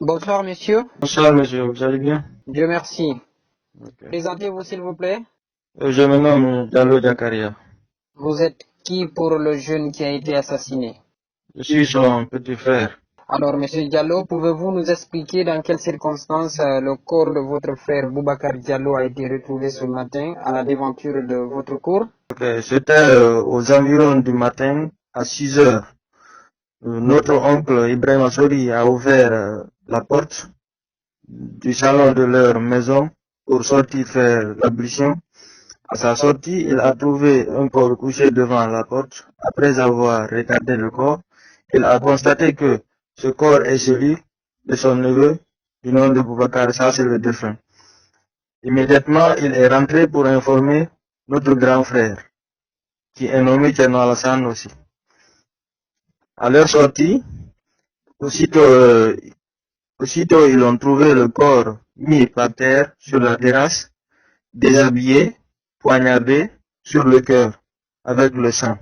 Bonsoir, monsieur. Bonsoir monsieur, vous allez bien? Dieu merci. Ok. Présentez-vous, s'il vous plaît. Je me nomme Diallo Jakaria. Vous êtes qui pour le jeune qui a été assassiné? Je suis son petit frère. Alors, monsieur Diallo, pouvez-vous nous expliquer dans quelles circonstances le corps de votre frère Boubacar Diallo a été retrouvé ce matin à la déventure de votre cour? Ok, c'était aux environs du matin à 6 heures. Notre oncle Ibrahim Assori a ouvert la porte du salon de leur maison pour sortir faire l'ablution. À sa sortie, il a trouvé un corps couché devant la porte. Après avoir regardé le corps, il a constaté que ce corps est celui de son neveu, du nom de Boubacar, ça c'est le défunt. Immédiatement, il est rentré pour informer notre grand frère, qui est nommé Tcherno Alassane aussi. À leur sortie, aussitôt, ils ont trouvé le corps mis par terre sur la terrasse, déshabillé, poignardé sur le cœur, avec le sang.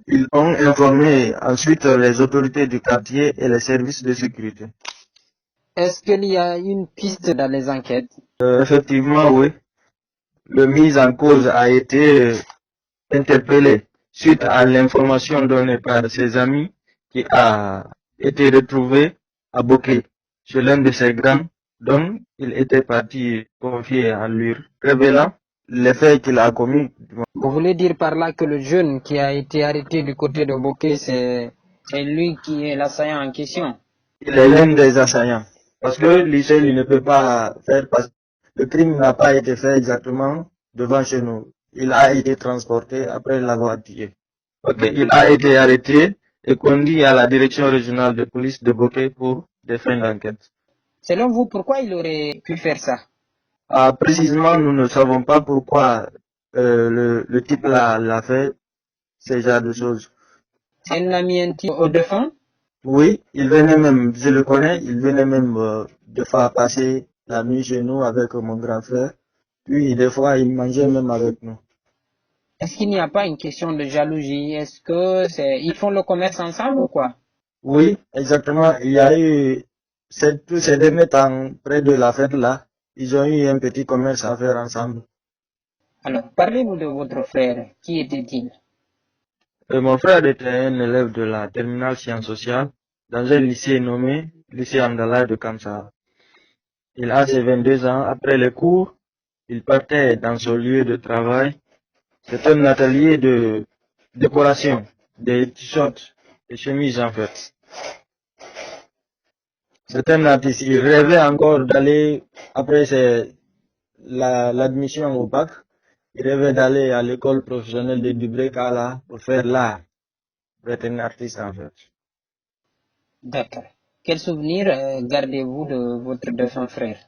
Ils ont informé ensuite les autorités du quartier et les services de sécurité. Est-ce qu'il y a une piste dans les enquêtes? Effectivement, oui. Le mis en cause a été interpellé suite à l'information donnée par ses amis qui a été retrouvé à Bokeh chez l'un de ses grands dont il était parti confier à lui, révélant les faits qu'il a commis. Vous voulez dire par là que le jeune qui a été arrêté du côté de Bokeh, c'est lui qui est l'assaillant en question? Il est l'un des assaillants. Parce que l'ICL il ne peut pas faire parce que le crime n'a pas été fait exactement devant chez nous. Il a été transporté après l'avoir tué. Okay. Il a été arrêté et conduit à la direction régionale de police de Bokeh pour des fins d'enquête. Selon vous, pourquoi il aurait pu faire ça? Précisément, nous ne savons pas pourquoi le type l'a fait, ce genre de choses. C'est un ami intime au défunt? Oui, il venait même, je le connais, il venait même des fois passer la nuit chez nous avec mon grand frère. Puis des fois, il mangeait même avec nous. Est-ce qu'il n'y a pas une question de jalousie? Est-ce que ils font le commerce ensemble ou quoi? Oui, exactement. Il y a eu tous ces derniers temps, près de la fête là, ils ont eu un petit commerce à faire ensemble. Alors, parlez-nous de votre frère. Qui était-il? Mon frère était un élève de la terminale sciences sociales dans un lycée nommé lycée Amdallah de Kamsa. Il a ses 22 ans. Après les cours, il partait dans son lieu de travail. C'est un atelier de décoration, des t-shirts, des chemises en fait. C'est un artiste. Il rêvait encore d'aller, après l'admission au bac, il rêvait d'aller à l'école professionnelle de Dubré-Kala pour faire l'art, pour être un artiste en fait. D'accord. Quel souvenir gardez-vous de votre défunt frère?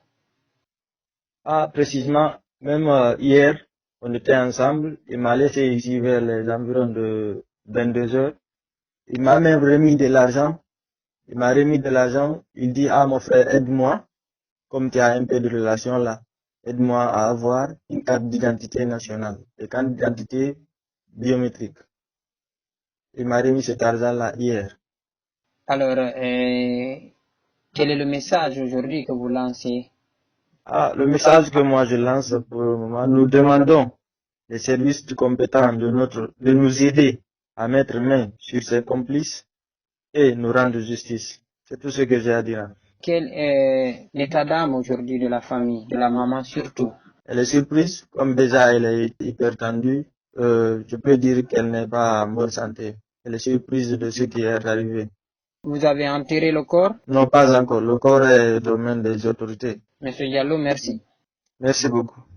Précisément, même hier, on était ensemble. Il m'a laissé ici vers les environs de 22 heures. Il m'a même remis de l'argent. Il m'a remis de l'argent. Il dit, mon frère, aide-moi, comme tu as un peu de relation là. Aide-moi à avoir une carte d'identité nationale, une carte d'identité biométrique. Il m'a remis cet argent-là hier. Alors, quel est le message aujourd'hui que vous lancez? Le message que moi je lance pour le moment, nous demandons les services compétents de nous aider à mettre main sur ces complices et nous rendre justice. C'est tout ce que j'ai à dire. Quel est l'état d'âme aujourd'hui de la famille, de la maman surtout? Elle est surprise, comme déjà elle est hyper tendue, je peux dire qu'elle n'est pas en bonne santé. Elle est surprise de ce qui est arrivé. Vous avez enterré le corps? Non, pas encore. Le corps est au domaine des autorités. Monsieur Diallo, merci. Merci beaucoup.